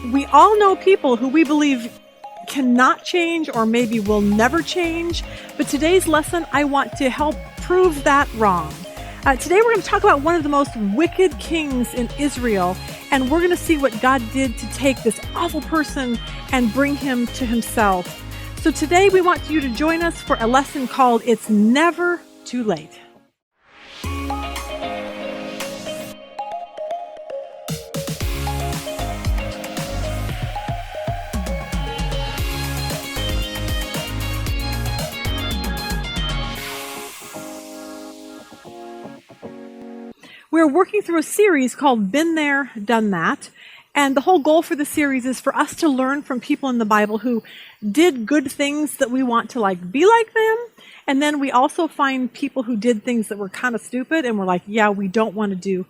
We all know people who we believe cannot change or maybe will never change, but today's lesson, I want to help prove that wrong. Today we're going to talk about one of the most wicked kings in Israel, and we're going to see what God did to take this awful person and bring him to himself. So today we want you to join us for a lesson called It's Never Too Late. We're working through a series called Been There, Done That. And the whole goal for the series is for us to learn from people in the Bible who did good things that we want to be like them. And then we also find people who did things that were kind of stupid and we're like, yeah, we don't want to do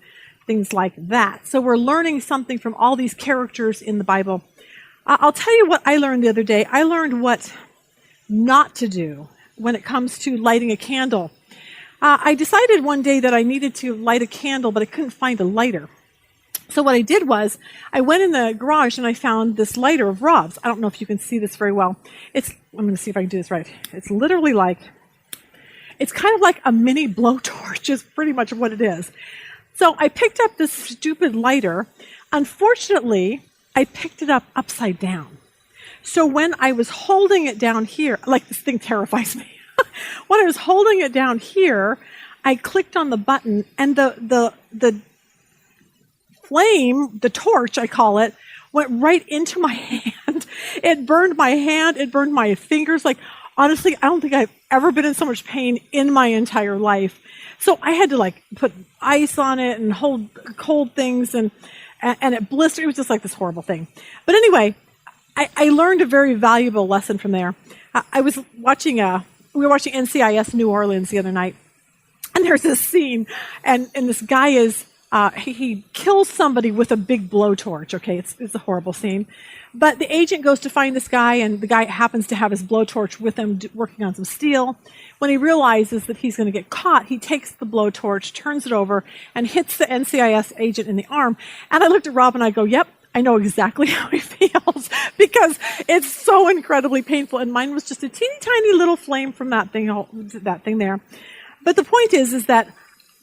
things like that. So we're learning something from all these characters in the Bible. I'll tell you what I learned the other day. I learned what not to do when it comes to lighting a candle. I decided one day that I needed to light a candle, but I couldn't find a lighter. So what I did was, I went in the garage and I found this lighter of Rob's. I don't know if you can see this very well. I'm going to see if I can do this right. It's literally it's kind of like a mini blowtorch is pretty much what it is. So I picked up this stupid lighter. Unfortunately, I picked it up upside down. So when I was holding it down here, this thing terrifies me. When I was holding it down here, I clicked on the button and the flame, the torch I call it, went right into my hand. It burned my hand, it burned my fingers. Honestly, I don't think I've ever been in so much pain in my entire life. So I had to put ice on it and hold cold things and it blistered. It was just this horrible thing. But anyway, I learned a very valuable lesson from there. We were watching NCIS New Orleans the other night, and there's this scene, and this guy he kills somebody with a big blowtorch, okay? It's a horrible scene. But the agent goes to find this guy, and the guy happens to have his blowtorch with him working on some steel. When he realizes that he's going to get caught, he takes the blowtorch, turns it over, and hits the NCIS agent in the arm. And I looked at Rob and I go, yep, I know exactly how he feels because it's so incredibly painful. And mine was just a teeny tiny little flame from that thing there. But the point is that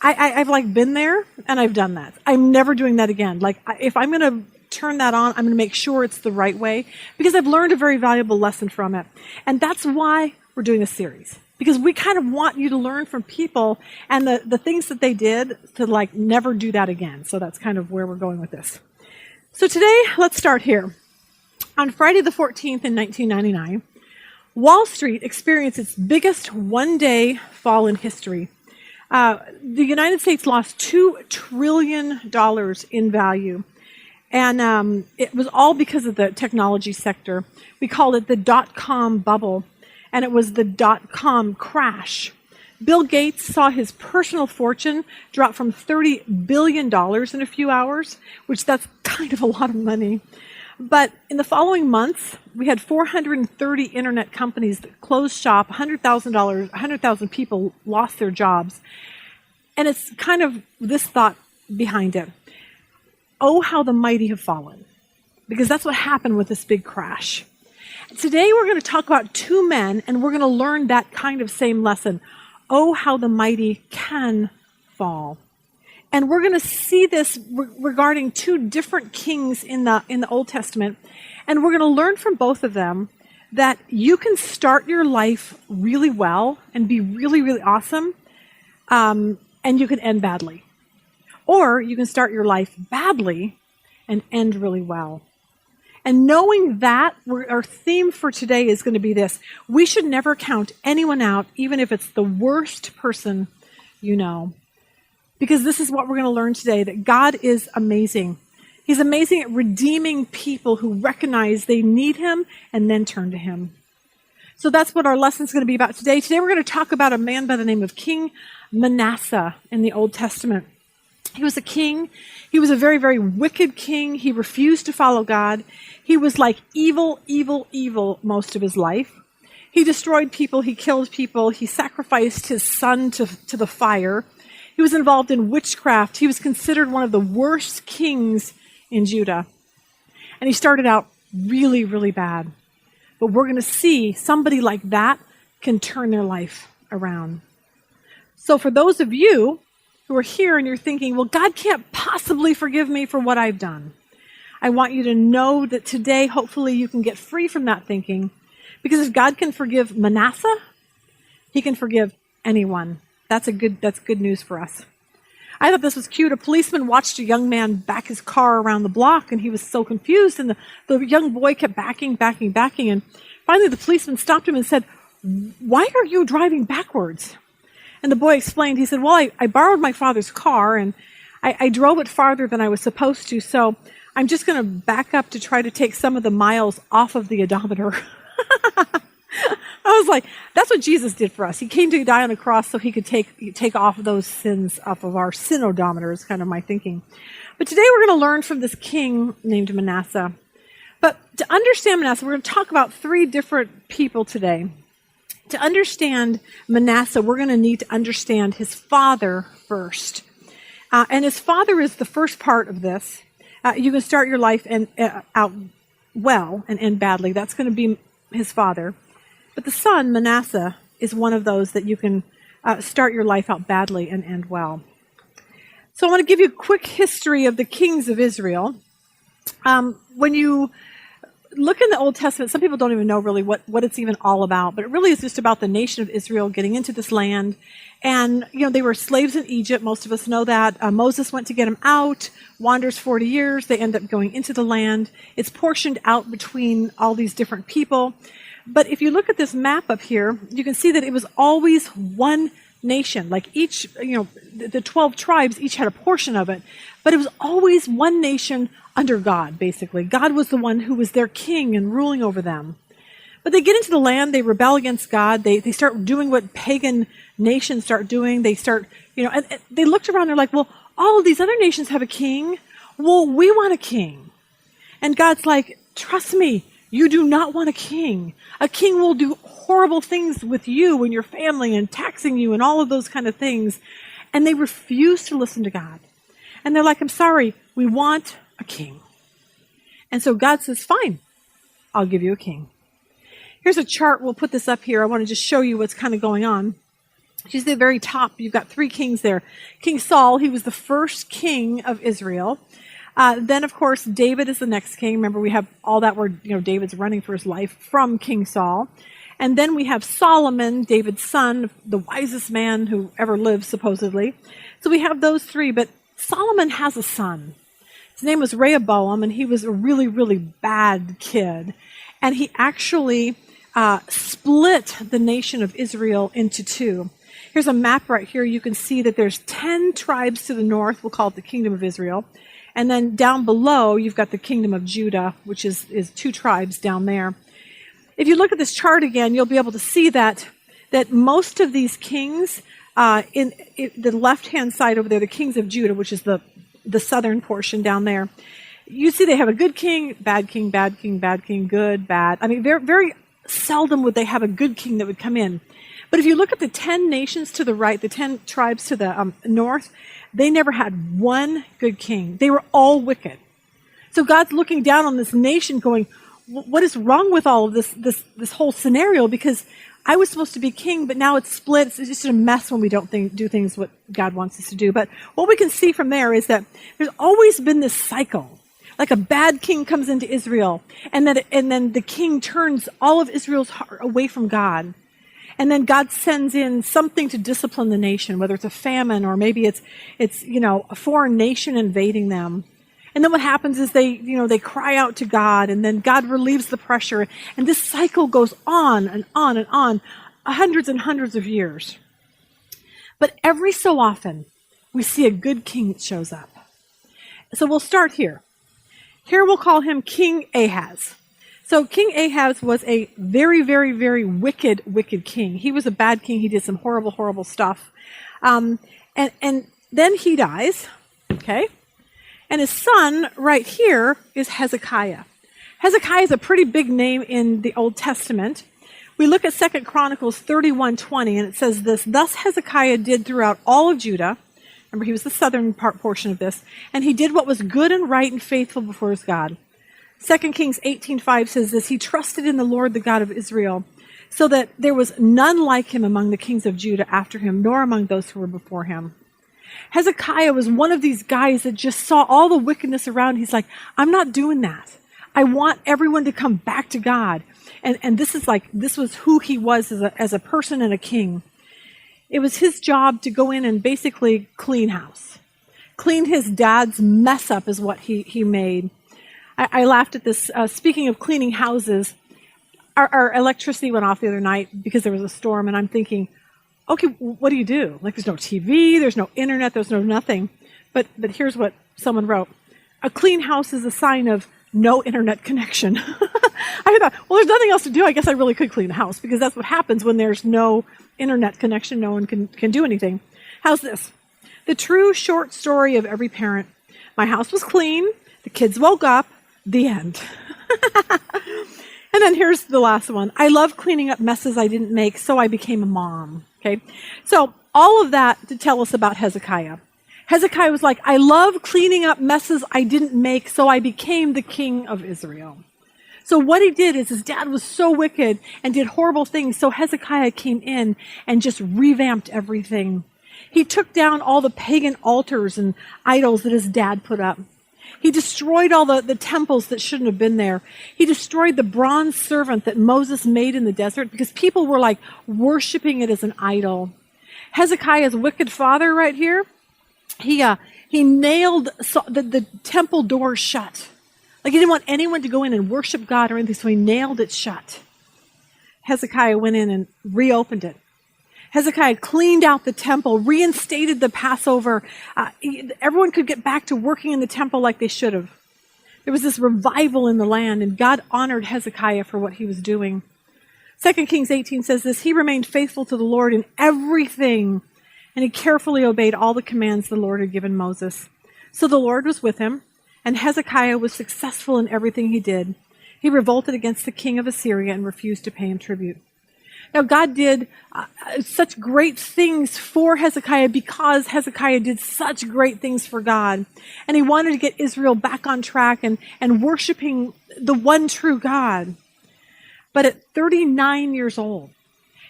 I've been there and I've done that. I'm never doing that again. If I'm going to turn that on, I'm going to make sure it's the right way because I've learned a very valuable lesson from it. And that's why we're doing this series. Because we kind of want you to learn from people and the things that they did to never do that again. So that's kind of where we're going with this. So today, let's start here. On Friday the 14th in 1999, Wall Street experienced its biggest one-day fall in history. The United States lost $2 trillion in value. And it was all because of the technology sector. We called it the dot-com bubble, and it was the dot-com crash. Bill Gates saw his personal fortune drop from $30 billion in a few hours, which that's kind of a lot of money. But in the following months, we had 430 internet companies that closed shop, $100,000 people lost their jobs. And it's kind of this thought behind it. Oh, how the mighty have fallen. Because that's what happened with this big crash. Today we're going to talk about two men, and we're going to learn that kind of same lesson. Oh, how the mighty can fall. And we're going to see this regarding two different kings in the Old Testament. And we're going to learn from both of them that you can start your life really well and be really, really awesome, and you can end badly. Or you can start your life badly and end really well. And knowing that, our theme for today is going to be this. We should never count anyone out, even if it's the worst person you know. Because this is what we're going to learn today, that God is amazing. He's amazing at redeeming people who recognize they need him and then turn to him. So that's what our lesson is going to be about today. Today we're going to talk about a man by the name of King Manasseh in the Old Testament. He was a king. He was a very, very wicked king. He refused to follow God. He was evil, evil, evil most of his life. He destroyed people. He killed people. He sacrificed his son to the fire. He was involved in witchcraft. He was considered one of the worst kings in Judah. And he started out really, really bad. But we're going to see somebody like that can turn their life around. So for those of you who are here and you're thinking, well, God can't possibly forgive me for what I've done, I want you to know that today, hopefully, you can get free from that thinking. Because if God can forgive Manasseh, he can forgive anyone. That's good news for us. I thought this was cute. A policeman watched a young man back his car around the block, and he was so confused. And the young boy kept backing. And finally, the policeman stopped him and said, "Why are you driving backwards?" And the boy explained. He said, "Well, I borrowed my father's car, and I drove it farther than I was supposed to, so I'm just going to back up to try to take some of the miles off of the odometer." I was like, that's what Jesus did for us. He came to die on the cross so he could take off those sins off of our sin odometer, is kind of my thinking. But today we're going to learn from this king named Manasseh. But to understand Manasseh, we're going to talk about 3 different people today. To understand Manasseh, we're going to need to understand his father first. And his father is the first part of this. You can start your life out well and end badly. That's going to be his father. But the son, Manasseh, is one of those that you can start your life out badly and end well. So I want to give you a quick history of the kings of Israel. When you look in the Old Testament, some people don't even know really what it's even all about, but it really is just about the nation of Israel getting into this land. And, they were slaves in Egypt. Most of us know that. Moses went to get them out, wanders 40 years. They end up going into the land. It's portioned out between all these different people. But if you look at this map up here, you can see that it was always one nation. Like each, the 12 tribes each had a portion of it, but it was always one nation under God, basically. God was the one who was their king and ruling over them. But they get into the land, they rebel against God, they start doing what pagan nations start doing. They start, and they looked around, they're like, well, all of these other nations have a king. Well, we want a king. And God's like, trust me, you do not want a king. A king will do horrible things with you and your family and taxing you and all of those kind of things. And they refuse to listen to God. And they're like, I'm sorry, we want a king. And so God says, fine, I'll give you a king. Here's a chart. We'll put this up here. I want to just show you what's kind of going on. You see at the very top, you've got 3 kings there. King Saul, he was the first king of Israel. Then, of course, David is the next king. Remember, we have all that where, David's running for his life from King Saul. And then we have Solomon, David's son, the wisest man who ever lived, supposedly. So we have those 3, but Solomon has a son. His name was Rehoboam, and he was a really, really bad kid. And he actually split the nation of Israel into 2. Here's a map right here. You can see that there's 10 tribes to the north. We'll call it the kingdom of Israel. And then down below, you've got the kingdom of Judah, which is 2 tribes down there. If you look at this chart again, you'll be able to see that most of these kings, in the left-hand side over there, the kings of Judah, which is the southern portion down there, you see they have a good king, bad king, bad king, bad king, good, bad. I mean, very seldom would they have a good king that would come in. But if you look at the 10 nations to the right, the 10 tribes to the north, they never had one good king. They were all wicked. So God's looking down on this nation going, what is wrong with all of this whole scenario? Because I was supposed to be king, but now it's split. It's just a mess when we don't do things what God wants us to do. But what we can see from there is that there's always been this cycle. Like a bad king comes into Israel, and then the king turns all of Israel's heart away from God. And then God sends in something to discipline the nation, whether it's a famine or maybe it's a foreign nation invading them. And then what happens is they cry out to God, and then God relieves the pressure. And this cycle goes on and on and on, hundreds and hundreds of years. But every so often, we see a good king that shows up. So we'll start here. Here we'll call him King Ahaz. So King Ahaz was a very, very, very wicked king. He was a bad king. He did some horrible, horrible stuff. And then he dies, okay? And his son right here is Hezekiah. Hezekiah is a pretty big name in the Old Testament. We look at 2 Chronicles 31:20, and it says this, "Thus Hezekiah did throughout all of Judah." Remember, he was the southern portion of this. "And he did what was good and right and faithful before his God. 2 Kings 18:5 says this, he trusted in the Lord, the God of Israel, so that there was none like him among the kings of Judah after him, nor among those who were before him. Hezekiah was one of these guys that just saw all the wickedness around. He's like, I'm not doing that. I want everyone to come back to God. And this was who he was as a person and a king. It was his job to go in and basically clean house. Clean his dad's mess up is what he made. I laughed at this. Speaking of cleaning houses, our electricity went off the other night because there was a storm, and I'm thinking, okay, what do you do? Like, there's no TV, there's no internet, there's no nothing. But here's what someone wrote. A clean house is a sign of no internet connection. I thought, well, there's nothing else to do. I guess I really could clean the house, because that's what happens when there's no internet connection. No one can do anything. How's this? The true short story of every parent. My house was clean. The kids woke up. The end. And then here's the last one. I love cleaning up messes I didn't make, so I became a mom. Okay. So all of that to tell us about Hezekiah. Hezekiah was like, I love cleaning up messes I didn't make, so I became the king of Israel. So what he did is his dad was so wicked and did horrible things, so Hezekiah came in and just revamped everything. He took down all the pagan altars and idols that his dad put up. He destroyed all the temples that shouldn't have been there. He destroyed the bronze serpent that Moses made in the desert because people were like worshiping it as an idol. Hezekiah's wicked father right here, he nailed the temple doors shut. Like, he didn't want anyone to go in and worship God or anything, so he nailed it shut. Hezekiah went in and reopened it. Hezekiah cleaned out the temple, reinstated the Passover. Everyone could get back to working in the temple like they should have. There was this revival in the land, and God honored Hezekiah for what he was doing. 2 Kings 18 says this, he remained faithful to the Lord in everything, and he carefully obeyed all the commands the Lord had given Moses. So the Lord was with him, and Hezekiah was successful in everything he did. He revolted against the king of Assyria and refused to pay him tribute. Now, God did such great things for Hezekiah because Hezekiah did such great things for God. And he wanted to get Israel back on track and worshiping the one true God. But at 39 years old,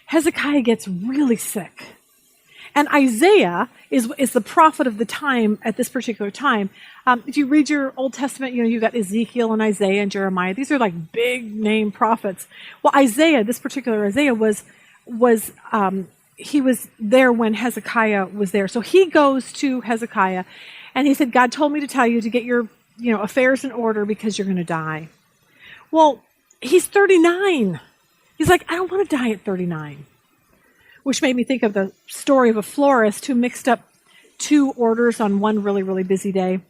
Hezekiah gets really sick. And Isaiah is the prophet of the time at this particular time. If you read your Old Testament, you got Ezekiel and Isaiah and Jeremiah. These are like big name prophets. Well, Isaiah, this particular Isaiah he was there when Hezekiah was there. So he goes to Hezekiah and he said, God told me to tell you to get your affairs in order because you're going to die. Well, he's 39. He's like, I don't want to die at 39. Which made me think of the story of a florist who mixed up two orders on one really, really busy day.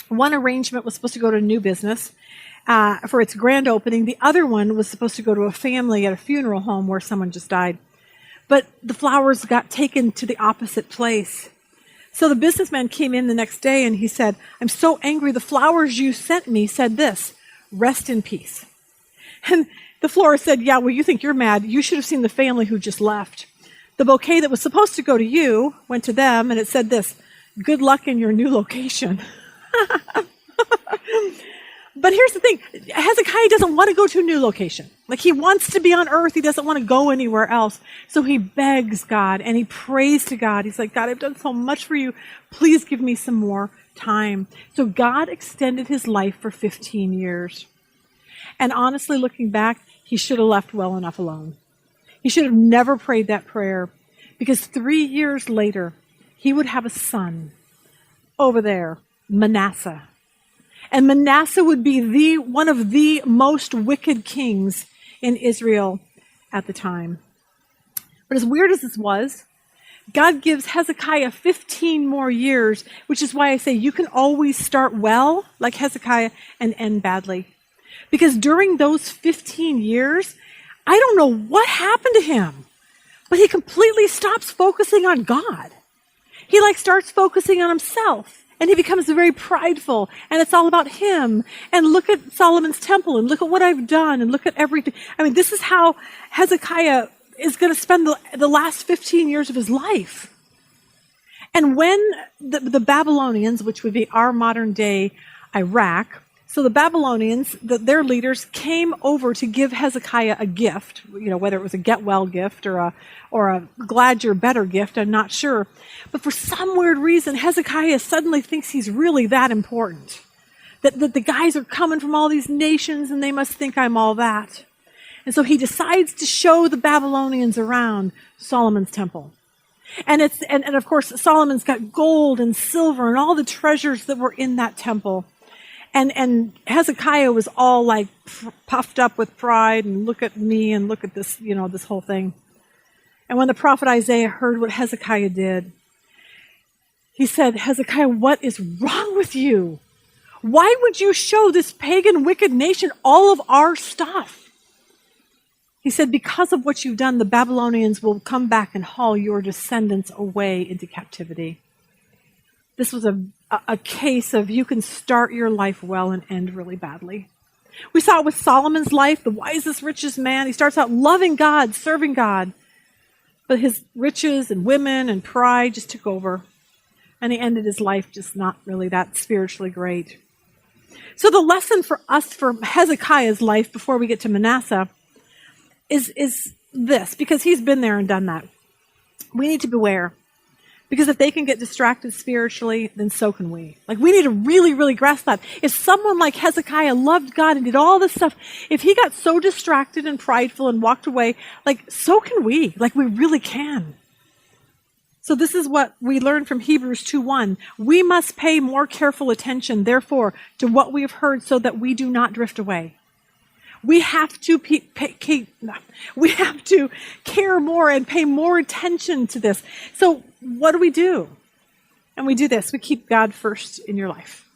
One arrangement was supposed to go to a new business for its grand opening. The other one was supposed to go to a family at a funeral home where someone just died. But the flowers got taken to the opposite place. So the businessman came in the next day and he said, I'm so angry. The flowers you sent me said this, rest in peace. And the florist said, yeah, well, you think you're mad. You should have seen the family who just left. The bouquet that was supposed to go to you went to them, and it said this, good luck in your new location. But here's the thing. Hezekiah doesn't want to go to a new location. Like, he wants to be on earth. He doesn't want to go anywhere else. So he begs God, and he prays to God. He's like, God, I've done so much for you. Please give me some more time. So God extended his life for 15 years. And honestly, looking back, he should have left well enough alone. He should have never prayed that prayer, because 3 years later, he would have a son over there, Manasseh. And Manasseh would be one of the most wicked kings in Israel at the time. But as weird as this was, God gives Hezekiah 15 more years, which is why I say you can always start well, like Hezekiah, and end badly. Because during those 15 years, I don't know what happened to him, but he completely stops focusing on God. He starts focusing on himself, and he becomes very prideful, and it's all about him. And look at Solomon's temple, and look at what I've done, and look at everything. I mean, this is how Hezekiah is going to spend the last 15 years of his life. And when the Babylonians, which would be our modern day Iraq, So the Babylonians, their leaders, came over to give Hezekiah a gift, whether it was a get well gift or a glad you're better gift, I'm not sure. But for some weird reason, Hezekiah suddenly thinks he's really that important. That the guys are coming from all these nations and they must think I'm all that. And so he decides to show the Babylonians around Solomon's temple. And of course, Solomon's got gold and silver and all the treasures that were in that temple. And Hezekiah was all like puffed up with pride and look at me and look at this, this whole thing. And when the prophet Isaiah heard what Hezekiah did, he said, Hezekiah, what is wrong with you? Why would you show this pagan, wicked nation all of our stuff? He said, because of what you've done, the Babylonians will come back and haul your descendants away into captivity. This was a case of you can start your life well and end really badly. We saw it with Solomon's life, the wisest, richest man. He starts out loving God, serving God. But his riches and women and pride just took over. And he ended his life just not really that spiritually great. So the lesson for us for Hezekiah's life before we get to Manasseh is this, because he's been there and done that. We need to beware. Because if they can get distracted spiritually, then so can we. We need to really, really grasp that. If someone like Hezekiah loved God and did all this stuff, if he got so distracted and prideful and walked away, so can we. We really can. So this is what we learn from Hebrews 2:1. We must pay more careful attention, therefore, to what we have heard so that we do not drift away. We have to care more and pay more attention to this. So what do? And we do this. We keep God first in your life.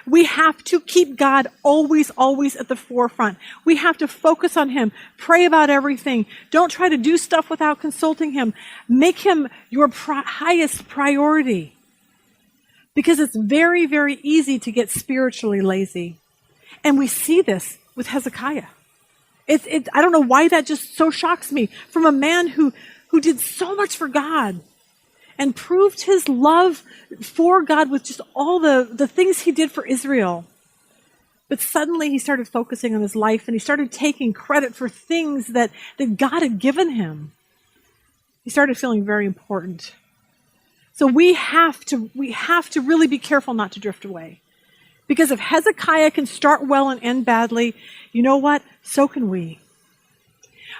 We have to keep God always, always at the forefront. We have to focus on him. Pray about everything. Don't try to do stuff without consulting him. Make him your highest priority. Because it's very, very easy to get spiritually lazy. And we see this with Hezekiah. I don't know why that just so shocks me. From a man who did so much for God and proved his love for God with just all the things he did for Israel. But suddenly he started focusing on his life and he started taking credit for things that God had given him. He started feeling very important. So we have to really be careful not to drift away. Because if Hezekiah can start well and end badly, you know what? So can we.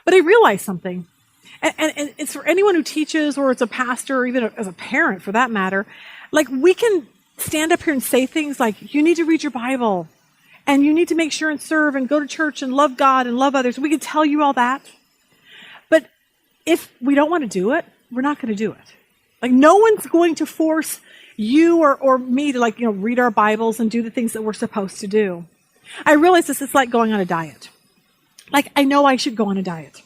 But I realized something. And it's for anyone who teaches or it's a pastor or even as a parent for that matter. We can stand up here and say things like, you need to read your Bible and you need to make sure and serve and go to church and love God and love others. We can tell you all that. But if we don't want to do it, we're not going to do it. No one's going to force you or me to read our Bibles and do the things that we're supposed to do. I realize this is like going on a diet. I know I should go on a diet.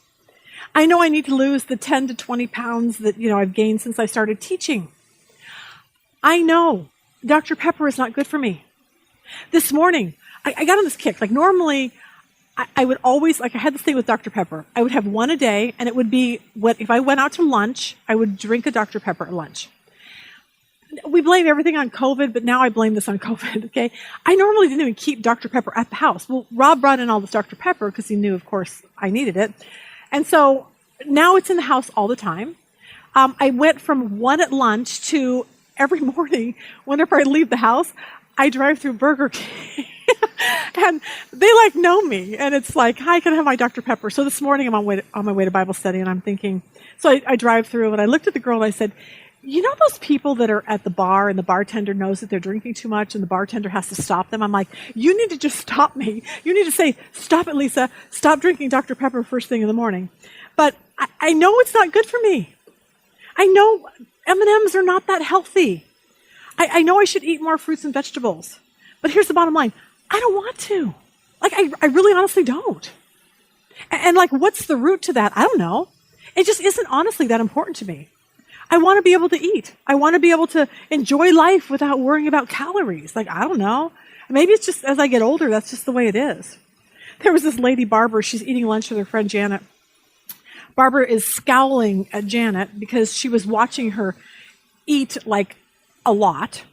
I know I need to lose the 10 to 20 pounds that, I've gained since I started teaching. I know Dr. Pepper is not good for me. This morning, I got on this kick. Normally, I would always, I had this thing with Dr. Pepper. I would have one a day, and it would be, if I went out to lunch, I would drink a Dr. Pepper at lunch. We blame everything on COVID, but now I blame this on COVID, okay? I normally didn't even keep Dr. Pepper at the house. Well, Rob brought in all this Dr. Pepper because he knew, of course, I needed it. And so now it's in the house all the time. I went from one at lunch to every morning, whenever I leave the house, I drive through Burger King. And they know me. And it's hi, can I have my Dr. Pepper? So this morning I'm on my way to Bible study and I'm thinking, so I drive through and I looked at the girl and I said, you know those people that are at the bar and the bartender knows that they're drinking too much and the bartender has to stop them? I'm like, you need to just stop me. You need to say, stop it, Lisa. Stop drinking Dr. Pepper first thing in the morning. But I know it's not good for me. I know M&Ms are not that healthy. I know I should eat more fruits and vegetables. But here's the bottom line. I don't want to. I really honestly don't. And what's the root to that? I don't know. It just isn't honestly that important to me. I want to be able to eat. I want to be able to enjoy life without worrying about calories. I don't know. Maybe it's just as I get older, that's just the way it is. There was this lady, Barbara. She's eating lunch with her friend Janet. Barbara is scowling at Janet because she was watching her eat a lot.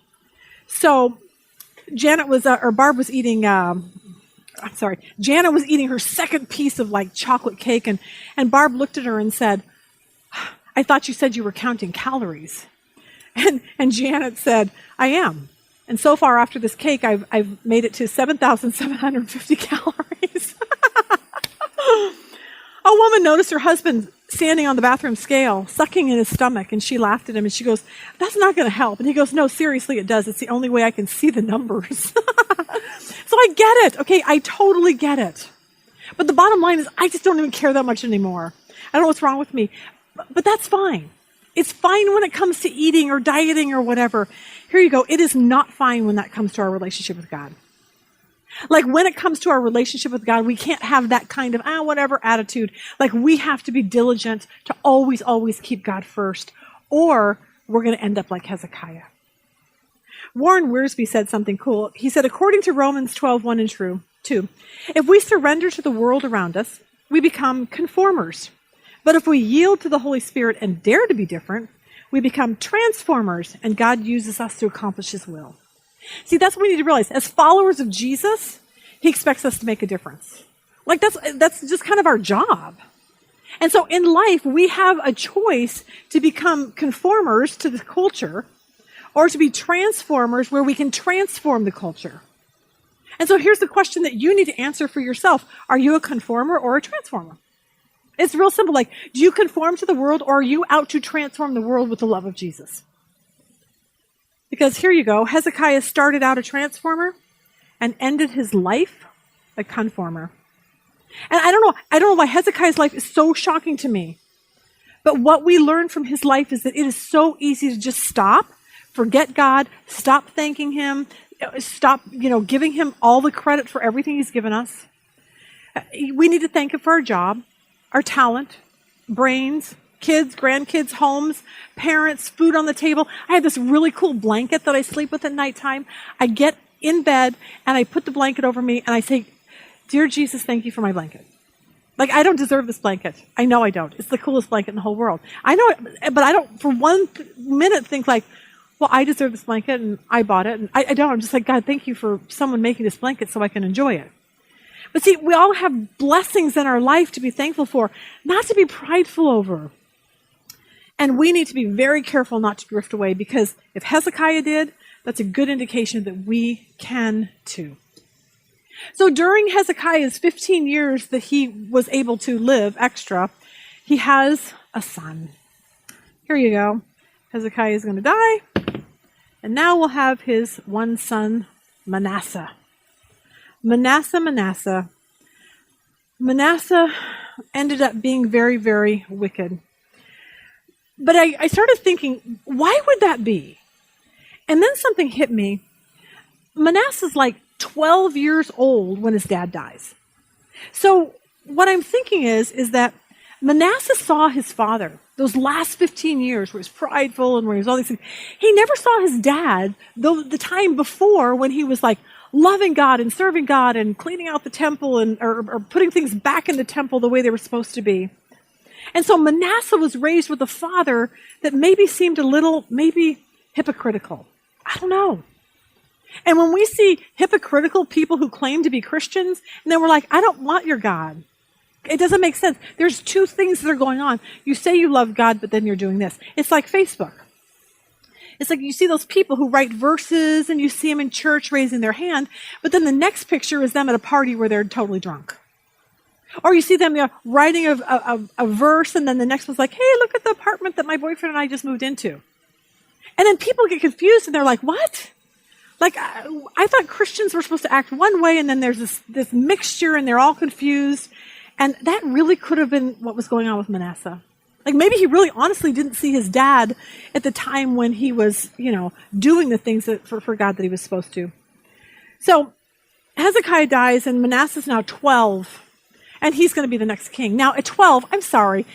So Barb was eating, Janet was eating her second piece of like chocolate cake, and Barb looked at her and said, I thought you said you were counting calories. And Janet said, I am. And so far after this cake, I've made it to 7,750 calories. A woman noticed her husband standing on the bathroom scale, sucking in his stomach, and she laughed at him, and she goes, that's not going to help. And he goes, no, seriously, it does. It's the only way I can see the numbers. So I get it. Okay, I totally get it. But the bottom line is I just don't even care that much anymore. I don't know what's wrong with me. But that's fine. It's fine when it comes to eating or dieting or whatever. Here you go. It is not fine when that comes to our relationship with God. Like when it comes to our relationship with God, we can't have that kind of, whatever attitude. Like we have to be diligent to always, always keep God first, or we're going to end up like Hezekiah. Warren Wiersbe said something cool. He said, according to Romans 12:1 and 2, if we surrender to the world around us, we become conformers. But if we yield to the Holy Spirit and dare to be different, we become transformers, and God uses us to accomplish his will. See, that's what we need to realize. As followers of Jesus, he expects us to make a difference. Like that's just kind of our job. And so in life, we have a choice to become conformers to the culture or to be transformers where we can transform the culture. And so here's the question that you need to answer for yourself. Are you a conformer or a transformer? It's real simple. Like, do you conform to the world, or are you out to transform the world with the love of Jesus? Because here you go. Hezekiah started out a transformer and ended his life a conformer. And I don't know why Hezekiah's life is so shocking to me. But what we learn from his life is that it is so easy to just stop, forget God, stop thanking him, stop, giving him all the credit for everything he's given us. We need to thank him for our job, our talent, brains, kids, grandkids, homes, parents, food on the table. I have this really cool blanket that I sleep with at nighttime. I get in bed and I put the blanket over me and I say, Dear Jesus, thank you for my blanket. Like, I don't deserve this blanket. I know I don't. It's the coolest blanket in the whole world. I know it, but I don't for one minute think like, well, I deserve this blanket and I bought it. And I don't. I'm just like, God, thank you for someone making this blanket so I can enjoy it. But see, we all have blessings in our life to be thankful for, not to be prideful over. And we need to be very careful not to drift away, because if Hezekiah did, that's a good indication that we can too. So during Hezekiah's 15 years that he was able to live extra, he has a son. Here you go. Hezekiah is going to die. And now we'll have his one son, Manasseh. Manasseh ended up being very, very wicked. But I started thinking, why would that be? And then something hit me. Manasseh's like 12 years old when his dad dies. So what I'm thinking is that Manasseh saw his father those last 15 years where he was prideful and where he was all these things. He never saw his dad the time before when he was like loving God and serving God and cleaning out the temple and or putting things back in the temple the way they were supposed to be. And so Manasseh was raised with a father that maybe seemed a little, maybe hypocritical. I don't know. And when we see hypocritical people who claim to be Christians, and then we're like, I don't want your God. It doesn't make sense. There's two things that are going on. You say you love God, but then you're doing this. It's like Facebook. It's like you see those people who write verses and you see them in church raising their hand, but then the next picture is them at a party where they're totally drunk. Or you see them writing a verse, and then the next one's like, hey, look at the apartment that my boyfriend and I just moved into. And then people get confused and they're like, what? Like, I thought Christians were supposed to act one way, and then there's this mixture and they're all confused. And that really could have been what was going on with Manasseh. Like, maybe he really honestly didn't see his dad at the time when he was, doing the things for God that he was supposed to. So Hezekiah dies, and Manasseh's now 12, and he's going to be the next king. Now, at 12, I'm sorry,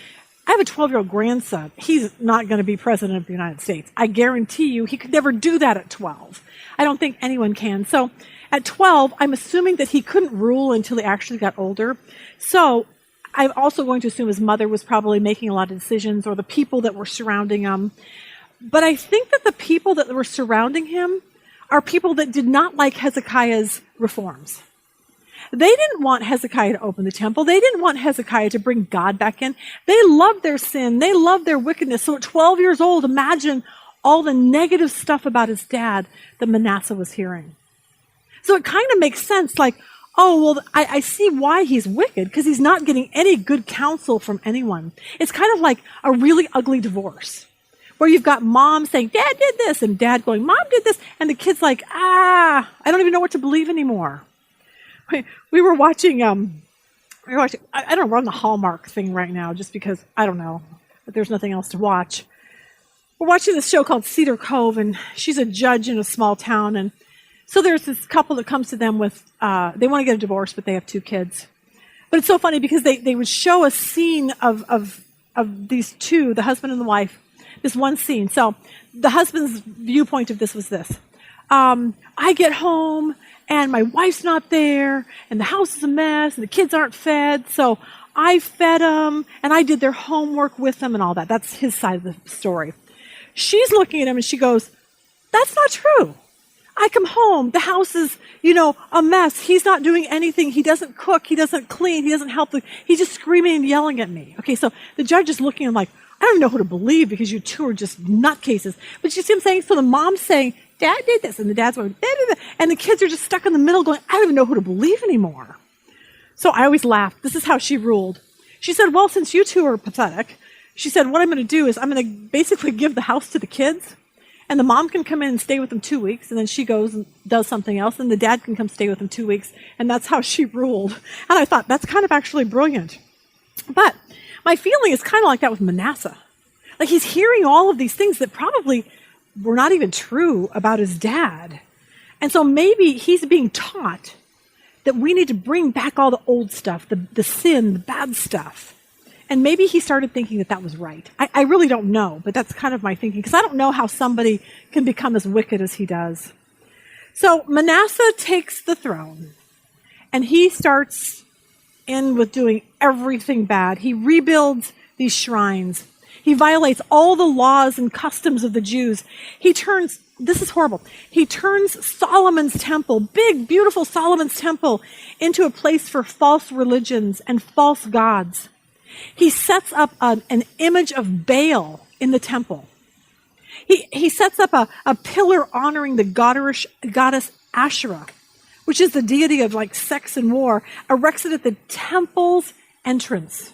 I have a 12-year-old grandson. He's not going to be president of the United States. I guarantee you he could never do that at 12. I don't think anyone can. So at 12, I'm assuming that he couldn't rule until he actually got older. So I'm also going to assume his mother was probably making a lot of decisions, or the people that were surrounding him. But I think that the people that were surrounding him are people that did not like Hezekiah's reforms. They didn't want Hezekiah to open the temple. They didn't want Hezekiah to bring God back in. They loved their sin. They loved their wickedness. So at 12 years old, imagine all the negative stuff about his dad that Manasseh was hearing. So it kind of makes sense, like, oh, well, I see why he's wicked, because he's not getting any good counsel from anyone. It's kind of like a really ugly divorce, where you've got mom saying, Dad did this, and dad going, Mom did this, and the kid's like, I don't even know what to believe anymore. We were watching, I don't know, we're on the Hallmark thing right now, just because, I don't know, but there's nothing else to watch. We're watching this show called Cedar Cove, and she's a judge in a small town, and so there's this couple that comes to them with, they want to get a divorce, but they have 2 kids. But it's so funny because they would show a scene of these 2, the husband and the wife, this one scene. So the husband's viewpoint of this was this. I get home, and my wife's not there, and the house is a mess, and the kids aren't fed, so I fed them, and I did their homework with them and all that. That's his side of the story. She's looking at him, and she goes, that's not true. I come home, the house is, a mess. He's not doing anything. He doesn't cook. He doesn't clean. He doesn't help. He's just screaming and yelling at me. Okay, so the judge is looking at him like, I don't know who to believe because you 2 are just nutcases. But you see what I'm saying? So the mom's saying, Dad did this, and the dad's going, Dad did that. And the kids are just stuck in the middle going, I don't even know who to believe anymore. So I always laughed. This is how she ruled. She said, well, since you 2 are pathetic, she said, what I'm going to do is I'm going to basically give the house to the kids. And the mom can come in and stay with them 2 weeks, and then she goes and does something else, and the dad can come stay with them 2 weeks, and that's how she ruled. And I thought, that's kind of actually brilliant. But my feeling is kind of like that with Manasseh. Like he's hearing all of these things that probably were not even true about his dad. And so maybe he's being taught that we need to bring back all the old stuff, the sin, the bad stuff. And maybe he started thinking that that was right. I really don't know, but that's kind of my thinking, because I don't know how somebody can become as wicked as he does. So Manasseh takes the throne, and he starts in with doing everything bad. He rebuilds these shrines. He violates all the laws and customs of the Jews. This is horrible, he turns Solomon's temple, big, beautiful Solomon's temple, into a place for false religions and false gods. He sets up an image of Baal in the temple. He sets up a pillar honoring the goddess Asherah, which is the deity of like sex and war, erects it at the temple's entrance.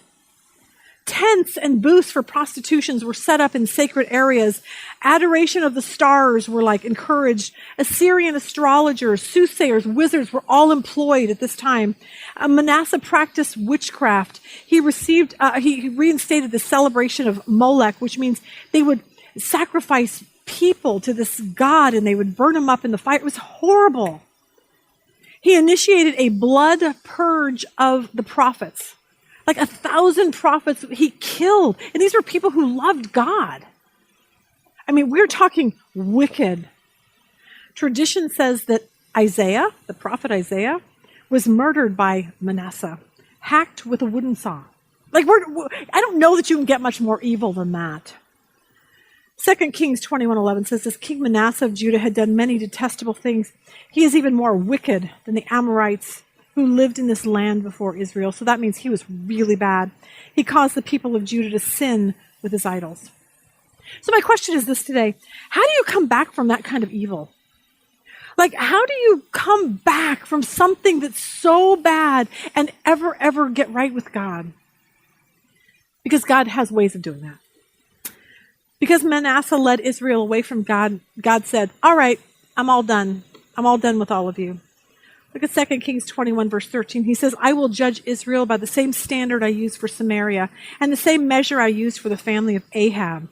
Tents and booths for prostitutions were set up in sacred areas. Adoration of the stars were encouraged. Assyrian astrologers, soothsayers, wizards were all employed at this time. Manasseh practiced witchcraft. He reinstated the celebration of Molech, which means they would sacrifice people to this god and they would burn them up in the fire. It was horrible. He initiated a blood purge of the prophets. 1,000 prophets he killed. And these were people who loved God. I mean, we're talking wicked. Tradition says that Isaiah, the prophet Isaiah, was murdered by Manasseh, hacked with a wooden saw. I don't know that you can get much more evil than that. 2 Kings 21:11 says this, King Manasseh of Judah had done many detestable things. He is even more wicked than the Amorites who lived in this land before Israel. So that means he was really bad. He caused the people of Judah to sin with his idols. So my question is this today. How do you come back from that kind of evil? How do you come back from something that's so bad and ever get right with God? Because God has ways of doing that. Because Manasseh led Israel away from God, God said, all right, I'm all done. I'm all done with all of you. Look at 2 Kings 21, verse 13. He says, I will judge Israel by the same standard I used for Samaria and the same measure I used for the family of Ahab.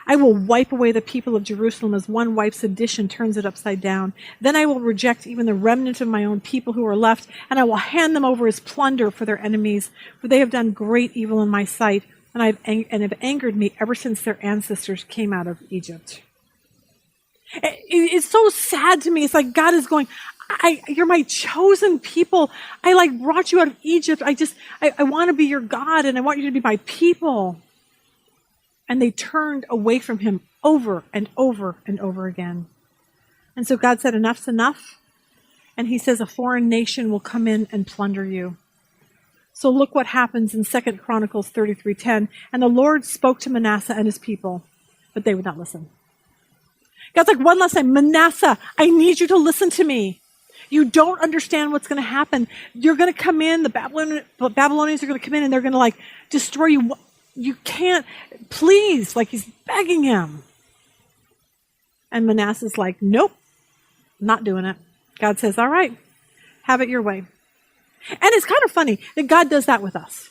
I will wipe away the people of Jerusalem as one wipes a dish and turns it upside down. Then I will reject even the remnant of my own people who are left, and I will hand them over as plunder for their enemies, for they have done great evil in my sight, and have angered me ever since their ancestors came out of Egypt. It's so sad to me. It's like God is going, you're my chosen people. I brought you out of Egypt. I want to be your God, and I want you to be my people. And they turned away from him over and over and over again. And so God said, enough's enough. And he says a foreign nation will come in and plunder you. So look what happens in 2 Chronicles 33:10. And the Lord spoke to Manasseh and his people, but they would not listen. God's like, one last time, Manasseh, I need you to listen to me. You don't understand what's going to happen. You're going to come in, the Babylonians are going to come in and they're going to like destroy you. You can't, please, like he's begging him. And Manasseh's like, nope, not doing it. God says, all right, have it your way. And it's kind of funny that God does that with us.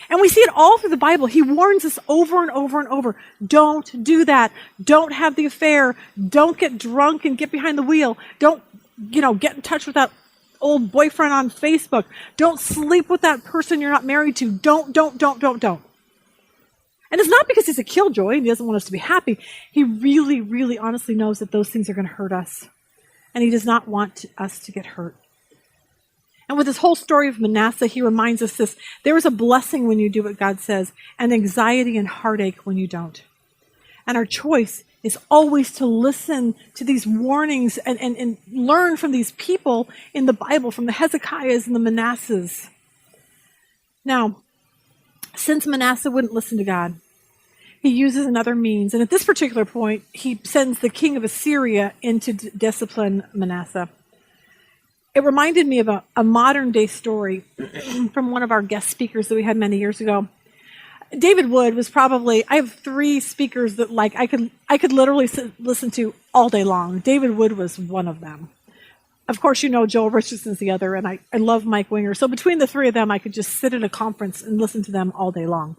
And we see it all through the Bible. He warns us over and over and over. Don't do that. Don't have the affair. Don't get drunk and get behind the wheel. Don't, get in touch with that old boyfriend on Facebook. Don't sleep with that person you're not married to. Don't. And it's not because he's a killjoy and he doesn't want us to be happy. He really, really honestly knows that those things are going to hurt us. And he does not want us to get hurt. And with this whole story of Manasseh, he reminds us this. There is a blessing when you do what God says, and anxiety and heartache when you don't. And our choice is always to listen to these warnings and learn from these people in the Bible, from the Hezekiahs and the Manassehs. Now, since Manasseh wouldn't listen to God, he uses another means. And at this particular point, he sends the king of Assyria in to discipline Manasseh. It reminded me of a modern day story from one of our guest speakers that we had many years ago. David Wood was probably, I have 3 speakers that I could literally listen to all day long. David Wood was one of them. Of course, Joel Richardson's the other, and I love Mike Winger. So between the 3 of them, I could just sit at a conference and listen to them all day long.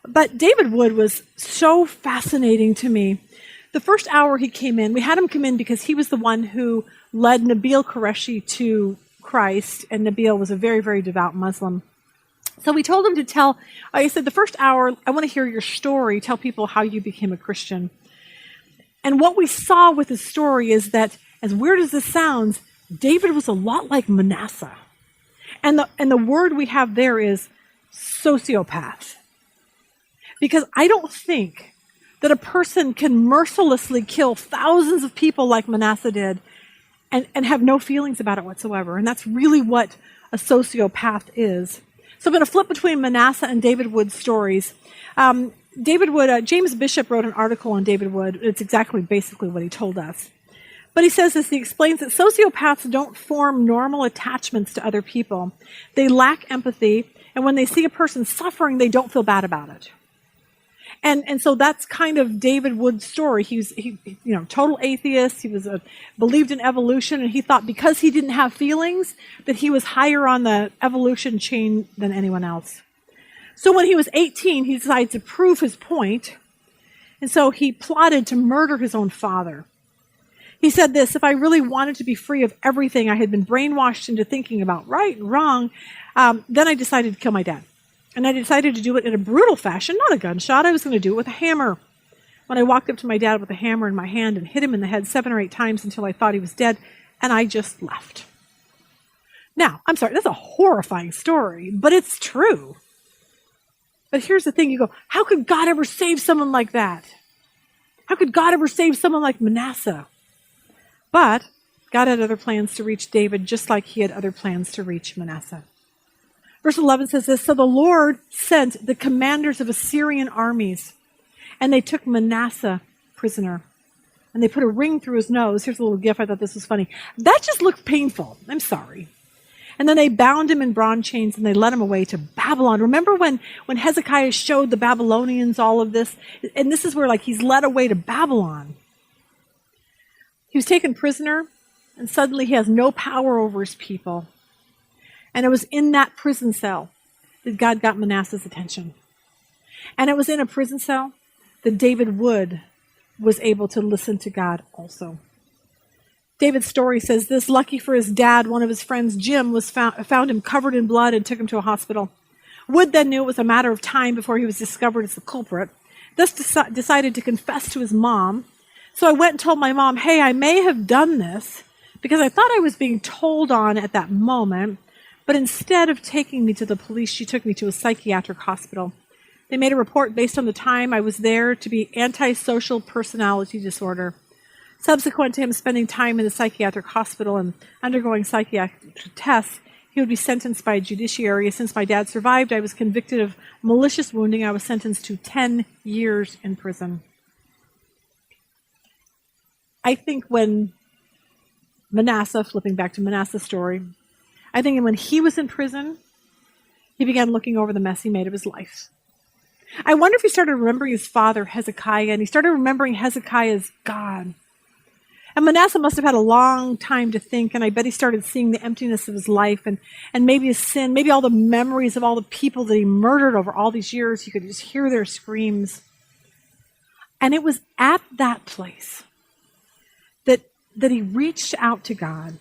But David Wood was so fascinating to me. The first hour he came in, we had him come in because he was the one who led Nabil Qureshi to Christ, and Nabil was a very, very devout Muslim. So we told him to tell, I said, the first hour, I want to hear your story, tell people how you became a Christian. And what we saw with his story is that, as weird as this sounds, David was a lot like Manasseh. And the word we have there is sociopath. Because I don't think that a person can mercilessly kill thousands of people like Manasseh did and have no feelings about it whatsoever. And that's really what a sociopath is. So I'm going to flip between Manasseh and David Wood's stories. David Wood, James Bishop wrote an article on David Wood. It's basically what he told us. But he says this, he explains that sociopaths don't form normal attachments to other people. They lack empathy, and when they see a person suffering, they don't feel bad about it. And so that's kind of David Wood's story. He total atheist. He believed in evolution, and he thought because he didn't have feelings that he was higher on the evolution chain than anyone else. So when he was 18, he decided to prove his point, and so he plotted to murder his own father. He said this, if I really wanted to be free of everything I had been brainwashed into thinking about right and wrong, then I decided to kill my dad. And I decided to do it in a brutal fashion, not a gunshot. I was going to do it with a hammer. When I walked up to my dad with a hammer in my hand and hit him in the head 7 or 8 times until I thought he was dead, and I just left. Now, I'm sorry, that's a horrifying story, but it's true. But here's the thing, you go, how could God ever save someone like that? How could God ever save someone like Manasseh? But God had other plans to reach David, just like he had other plans to reach Manasseh. Verse 11 says this, so the Lord sent the commanders of Assyrian armies, and they took Manasseh prisoner. And they put a ring through his nose. Here's a little gif. I thought this was funny. That just looked painful. I'm sorry. And then they bound him in bronze chains, and they led him away to Babylon. Remember when Hezekiah showed the Babylonians all of this? And this is where he's led away to Babylon. He was taken prisoner, and suddenly he has no power over his people. And it was in that prison cell that God got Manasseh's attention. And it was in a prison cell that David Wood was able to listen to God also. David's story says this, lucky for his dad, one of his friends, Jim, found him covered in blood and took him to a hospital. Wood then knew it was a matter of time before he was discovered as the culprit, thus decided to confess to his mom. So I went and told my mom, hey, I may have done this because I thought I was being told on at that moment. But instead of taking me to the police, she took me to a psychiatric hospital. They made a report based on the time I was there to be antisocial personality disorder. Subsequent to him spending time in the psychiatric hospital and undergoing psychiatric tests, he would be sentenced by a judiciary. Since my dad survived, I was convicted of malicious wounding. I was sentenced to 10 years in prison. I think when Manasseh, flipping back to Manasseh's story, I think when he was in prison, he began looking over the mess he made of his life. I wonder if he started remembering his father, Hezekiah, and he started remembering Hezekiah's God. And Manasseh must have had a long time to think, and I bet he started seeing the emptiness of his life and maybe his sin, maybe all the memories of all the people that he murdered over all these years. You could just hear their screams. And it was at that place that he reached out to God.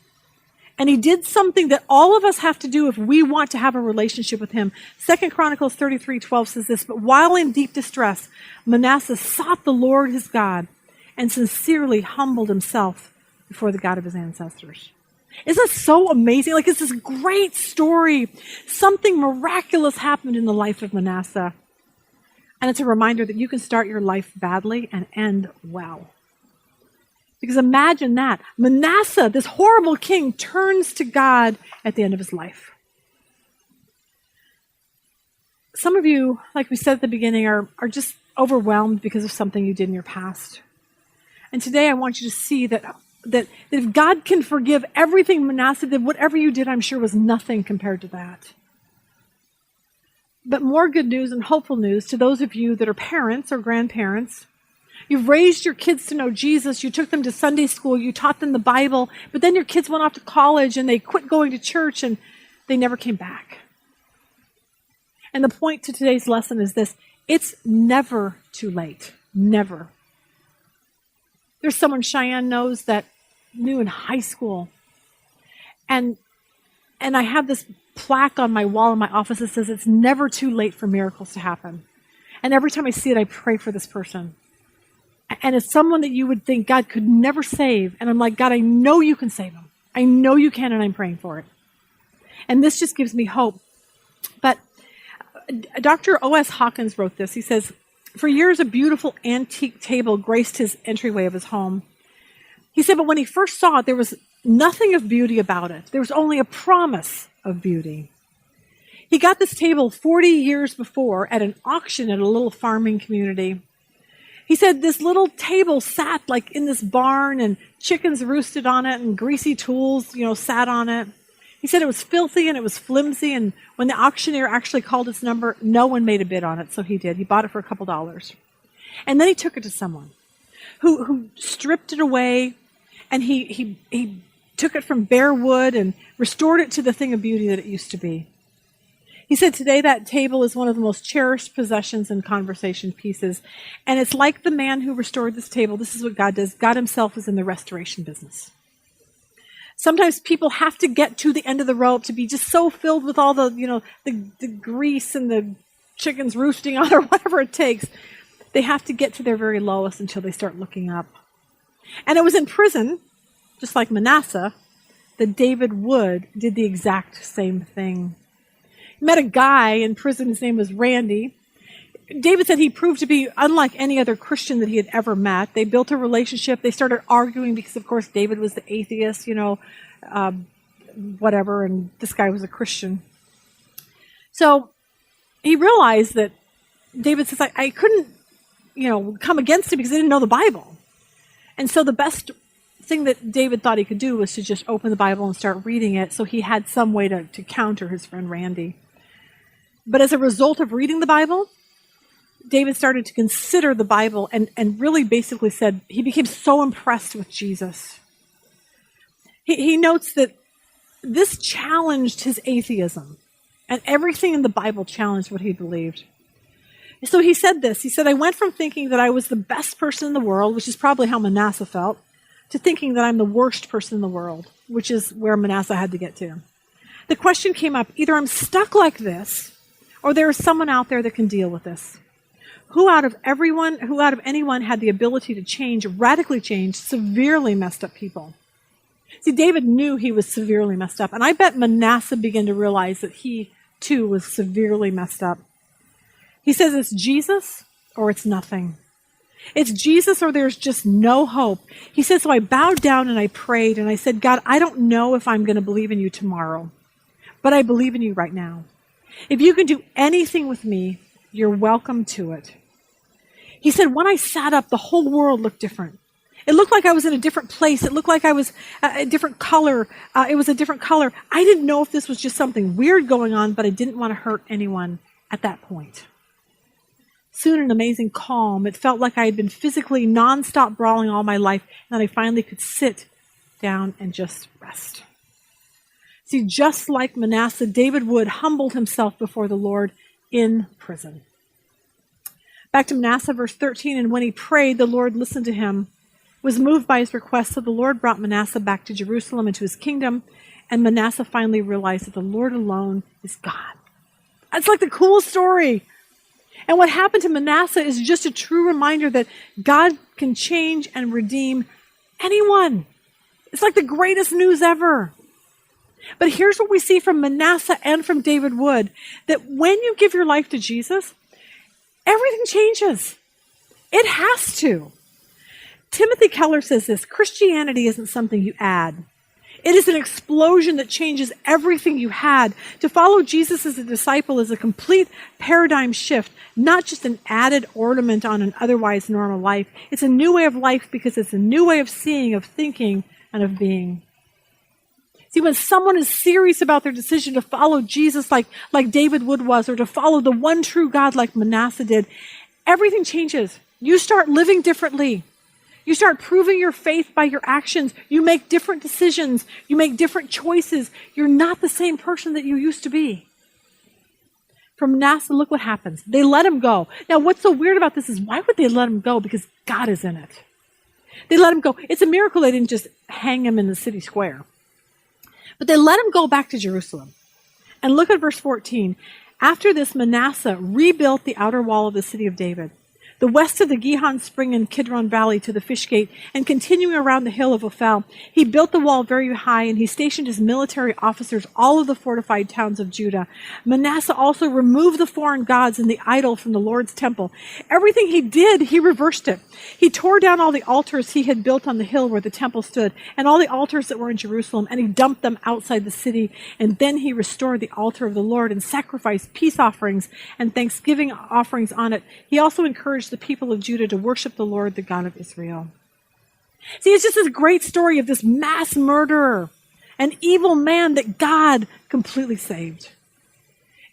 And he did something that all of us have to do if we want to have a relationship with him. 2 Chronicles 33:12 says this, "But while in deep distress, Manasseh sought the Lord his God and sincerely humbled himself before the God of his ancestors." Isn't that so amazing? Like, it's this great story. Something miraculous happened in the life of Manasseh. And it's a reminder that you can start your life badly and end well. Because imagine that. Manasseh, this horrible king, turns to God at the end of his life. Some of you, like we said at the beginning, are just overwhelmed because of something you did in your past. And today I want you to see that if God can forgive everything Manasseh did, whatever you did, I'm sure was nothing compared to that. But more good news and hopeful news to those of you that are parents or grandparents. You've raised your kids to know Jesus. You took them to Sunday school. You taught them the Bible. But then your kids went off to college and they quit going to church and they never came back. And the point to today's lesson is this. It's never too late. Never. There's someone Cheyenne knows that knew in high school. And I have this plaque on my wall in my office that says it's never too late for miracles to happen. And every time I see it, I pray for this person. And it's someone that you would think God could never save. And I'm like, God, I know you can save them. I know you can, and I'm praying for it. And this just gives me hope. But Dr. O.S. Hawkins wrote this. He says, "For years, a beautiful antique table graced his entryway of his home. He said, but when he first saw it, there was nothing of beauty about it. There was only a promise of beauty. He got this table 40 years before at an auction at a little farming community. He said this little table sat like in this barn and chickens roosted on it and greasy tools, sat on it. He said it was filthy and it was flimsy, and when the auctioneer actually called its number, no one made a bid on it, so he did. He bought it for a couple dollars. And then he took it to someone who stripped it away, and he took it from bare wood and restored it to the thing of beauty that it used to be. He said today that table is one of the most cherished possessions and conversation pieces. And it's like the man who restored this table. This is what God does. God himself is in the restoration business. Sometimes people have to get to the end of the rope to be just so filled with all the grease and the chickens roosting on or whatever it takes. They have to get to their very lowest until they start looking up. And it was in prison, just like Manasseh, that David Wood did the exact same thing. He met a guy in prison. His name was Randy. David said he proved to be unlike any other Christian that he had ever met. They built a relationship. They started arguing because, of course, David was the atheist, whatever, and this guy was a Christian. So he realized that David says, I couldn't, come against him because I didn't know the Bible. And so the best thing that David thought he could do was to just open the Bible and start reading it, so he had some way to counter his friend Randy. But as a result of reading the Bible, David started to consider the Bible and really basically said he became so impressed with Jesus. He notes that this challenged his atheism, and everything in the Bible challenged what he believed. So he said this. He said, I went from thinking that I was the best person in the world, which is probably how Manasseh felt, to thinking that I'm the worst person in the world, which is where Manasseh had to get to. The question came up, either I'm stuck like this, or there is someone out there that can deal with this. Who out of anyone had the ability to change, radically change, severely messed up people? See, David knew he was severely messed up, and I bet Manasseh began to realize that he, too, was severely messed up. He says it's Jesus or it's nothing. It's Jesus or there's just no hope. He said, so I bowed down and I prayed and I said, God, I don't know if I'm going to believe in you tomorrow, but I believe in you right now. If you can do anything with me, you're welcome to it. He said, when I sat up, the whole world looked different. It looked like I was in a different place. It looked like I was a different color. It was a different color. I didn't know if this was just something weird going on, but I didn't want to hurt anyone at that point. Soon an amazing calm. It felt like I had been physically nonstop brawling all my life, and I finally could sit down and just rest. See, just like Manasseh, David Wood humbled himself before the Lord in prison. Back to Manasseh, verse 13, and when he prayed, the Lord listened to him, was moved by his request, so the Lord brought Manasseh back to Jerusalem and to his kingdom, and Manasseh finally realized that the Lord alone is God. That's like the coolest story. And what happened to Manasseh is just a true reminder that God can change and redeem anyone. It's like the greatest news ever. But here's what we see from Manasseh and from David Wood, that when you give your life to Jesus, everything changes. It has to. Timothy Keller says this, Christianity isn't something you add. It is an explosion that changes everything you had. To follow Jesus as a disciple is a complete paradigm shift, not just an added ornament on an otherwise normal life. It's a new way of life because it's a new way of seeing, of thinking, and of being. See, when someone is serious about their decision to follow Jesus like David Wood was, or to follow the one true God like Manasseh did, everything changes. You start living differently. You start proving your faith by your actions. You make different decisions. You make different choices. You're not the same person that you used to be. For Manasseh, look what happens. They let him go. Now, what's so weird about this is, why would they let him go? Because God is in it. They let him go. It's a miracle they didn't just hang him in the city square. But they let him go back to Jerusalem. And look at verse 14. After this, Manasseh rebuilt the outer wall of the city of David, the west of the Gihon Spring and Kidron Valley to the Fish Gate, and continuing around the hill of Ophel. He built the wall very high, and he stationed his military officers all of the fortified towns of Judah. Manasseh also removed the foreign gods and the idol from the Lord's temple. Everything he did, he reversed it. He tore down all the altars he had built on the hill where the temple stood, and all the altars that were in Jerusalem, and he dumped them outside the city. And then he restored the altar of the Lord and sacrificed peace offerings and thanksgiving offerings on it. He also encouraged the people of Judah to worship the Lord, the God of Israel. See, it's just this great story of this mass murderer, an evil man that God completely saved.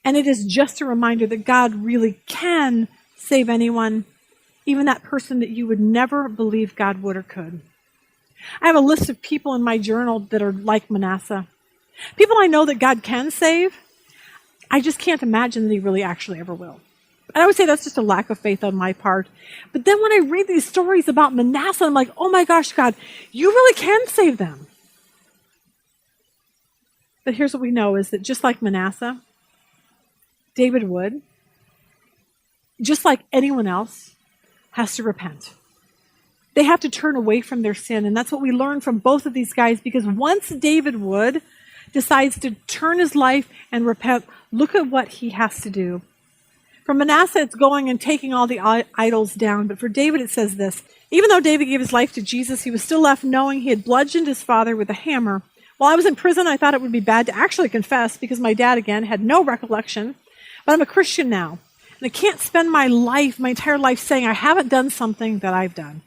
And it is just a reminder that God really can save anyone, even that person that you would never believe God would or could. I have a list of people in my journal that are like Manasseh. People I know that God can save. I just can't imagine that he really actually ever will. And I would say that's just a lack of faith on my part. But then when I read these stories about Manasseh, I'm like, oh my gosh, God, you really can save them. But here's what we know is that just like Manasseh, David Wood, just like anyone else, has to repent. They have to turn away from their sin. And that's what we learn from both of these guys, because once David Wood decides to turn his life and repent, look at what he has to do. For Manasseh, it's going and taking all the idols down. But for David, it says this. Even though David gave his life to Jesus, he was still left knowing he had bludgeoned his father with a hammer. While I was in prison, I thought it would be bad to actually confess because my dad, again, had no recollection. But I'm a Christian now. And I can't spend my entire life saying I haven't done something that I've done.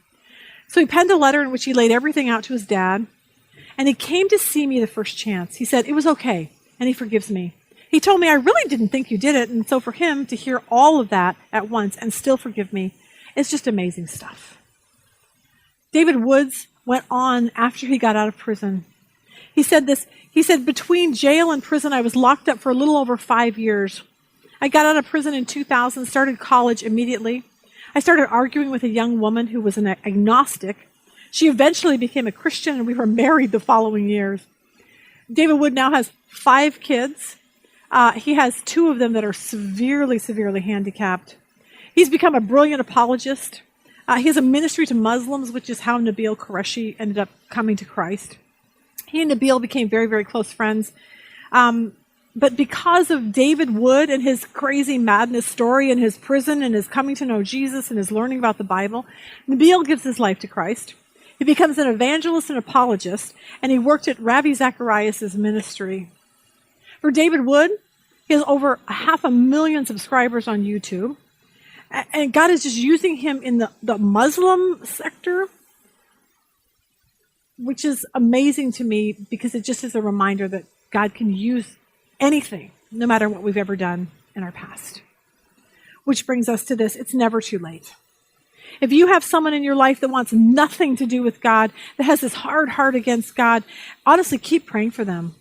So he penned a letter in which he laid everything out to his dad. And he came to see me the first chance. He said, it was okay. And he forgives me. He told me, I really didn't think you did it. And so for him to hear all of that at once and still forgive me, it's just amazing stuff. David Woods went on after he got out of prison. He said this, he said, between jail and prison, I was locked up for a little over 5 years. I got out of prison in 2000, started college immediately. I started arguing with a young woman who was an agnostic. She eventually became a Christian, and we were married the following years. David Wood now has 5 kids. He has 2 of them that are severely, severely handicapped. He's become a brilliant apologist. He has a ministry to Muslims, which is how Nabil Qureshi ended up coming to Christ. He and Nabil became very, very close friends. But because of David Wood and his crazy madness story and his prison and his coming to know Jesus and his learning about the Bible, Nabil gives his life to Christ. He becomes an evangelist and apologist, and he worked at Ravi Zacharias' ministry. For David Wood, he has over 500,000 subscribers on YouTube. And God is just using him in the Muslim sector, which is amazing to me because it just is a reminder that God can use anything, no matter what we've ever done in our past. Which brings us to this: it's never too late. If you have someone in your life that wants nothing to do with God, that has this hard heart against God, honestly, keep praying for them.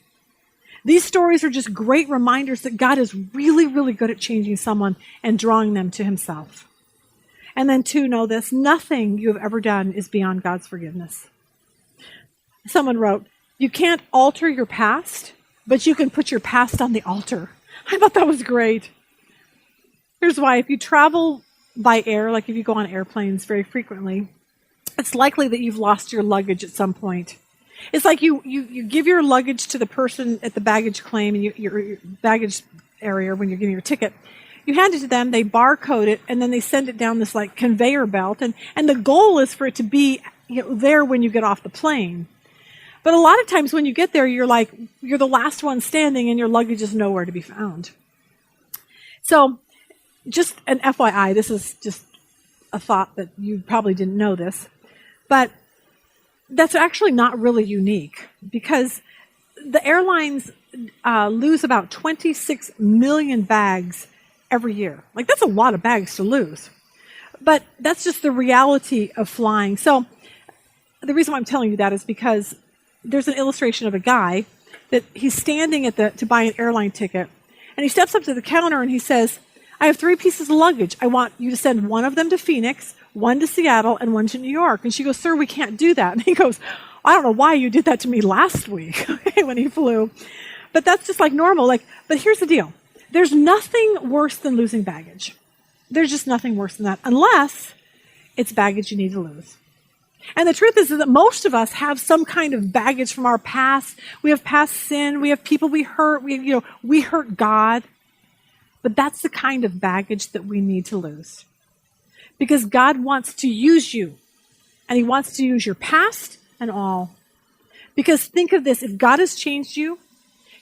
These stories are just great reminders that God is really, really good at changing someone and drawing them to himself. And then two, know this: nothing you have ever done is beyond God's forgiveness. Someone wrote, you can't alter your past, but you can put your past on the altar. I thought that was great. Here's why. If you travel by air, like if you go on airplanes very frequently, it's likely that you've lost your luggage at some point. It's like you give your luggage to the person at the baggage claim and your baggage area when you're getting your ticket. You hand it to them, they barcode it, and then they send it down this like conveyor belt. And the goal is for it to be there when you get off the plane. But a lot of times when you get there, you're the last one standing and your luggage is nowhere to be found. So just an FYI, this is just a thought that you probably didn't know this, but that's actually not really unique because the airlines lose about 26 million bags every year. Like, that's a lot of bags to lose. But that's just the reality of flying. So the reason why I'm telling you that is because there's an illustration of a guy that he's standing to buy an airline ticket, and he steps up to the counter and he says, I have 3 pieces of luggage. I want you to send one of them to Phoenix, one to Seattle, and one to New York. And she goes, sir, we can't do that. And he goes, I don't know why you did that to me last week when he flew. But that's just like normal. But here's the deal. There's nothing worse than losing baggage. There's just nothing worse than that, unless it's baggage you need to lose. And the truth is that most of us have some kind of baggage from our past. We have past sin. We have people we hurt. We hurt God. But that's the kind of baggage that we need to lose. Because God wants to use you. And he wants to use your past and all. Because think of this. If God has changed you,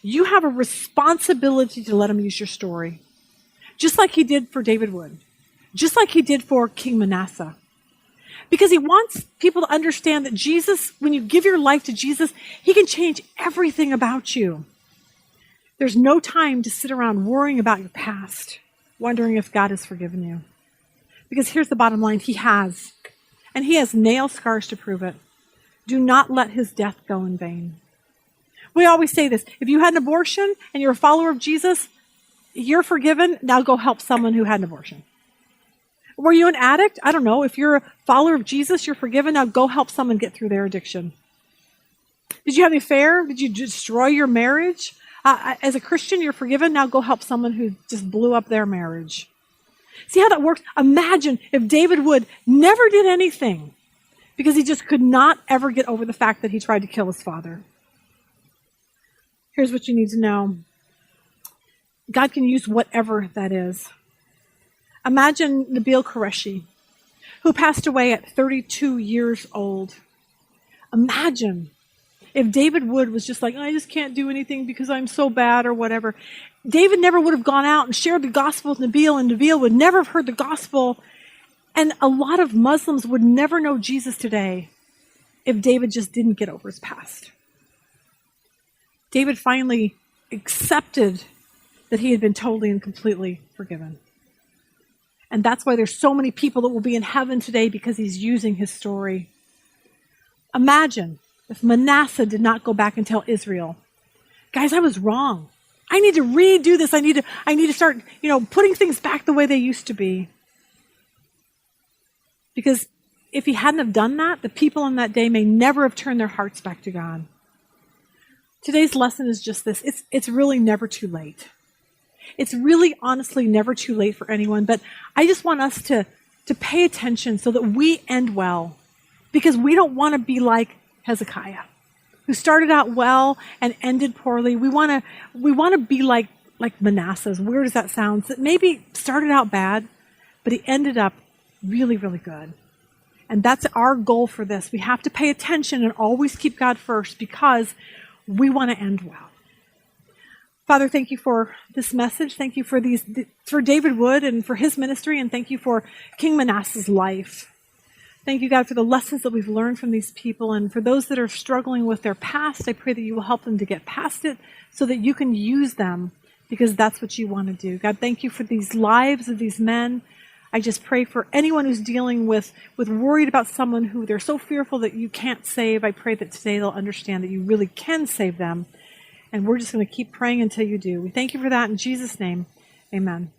you have a responsibility to let him use your story. Just like he did for David Wood. Just like he did for King Manasseh. Because he wants people to understand that Jesus, when you give your life to Jesus, he can change everything about you. There's no time to sit around worrying about your past, wondering if God has forgiven you. Because here's the bottom line, he has. And he has nail scars to prove it. Do not let his death go in vain. We always say this, if you had an abortion and you're a follower of Jesus, you're forgiven, now go help someone who had an abortion. Were you an addict? I don't know. If you're a follower of Jesus, you're forgiven, now go help someone get through their addiction. Did you have an affair? Did you destroy your marriage? As a Christian, you're forgiven. Now go help someone who just blew up their marriage. See how that works? Imagine if David Wood never did anything because he just could not ever get over the fact that he tried to kill his father. Here's what you need to know. God can use whatever that is. Imagine Nabil Qureshi, who passed away at 32 years old. Imagine if David Wood was just like, I just can't do anything because I'm so bad or whatever. David never would have gone out and shared the gospel with Nabil, and Nabil would never have heard the gospel. And a lot of Muslims would never know Jesus today if David just didn't get over his past. David finally accepted that he had been totally and completely forgiven. And that's why there's so many people that will be in heaven today because he's using his story. Imagine if Manasseh did not go back and tell Israel, guys, I was wrong. I need to redo this. I need to start, putting things back the way they used to be. Because if he hadn't have done that, the people in that day may never have turned their hearts back to God. Today's lesson is just this. It's really never too late. It's really honestly never too late for anyone. But I just want us to pay attention so that we end well. Because we don't want to be like Hezekiah. who started out well and ended poorly. We want to be like Manasseh. As weird as that sounds, that maybe started out bad, but he ended up really, really good. And that's our goal for this. We have to pay attention and always keep God first because we want to end well. Father, thank you for this message. Thank you for David Wood and for his ministry, and thank you for King Manasseh's life. Thank you, God, for the lessons that we've learned from these people, and for those that are struggling with their past, I pray that you will help them to get past it so that you can use them, because that's what you want to do. God, thank you for these lives of these men. I just pray for anyone who's dealing with worried about someone who they're so fearful that you can't save. I pray that today they'll understand that you really can save them. And we're just going to keep praying until you do. We thank you for that in Jesus' name. Amen.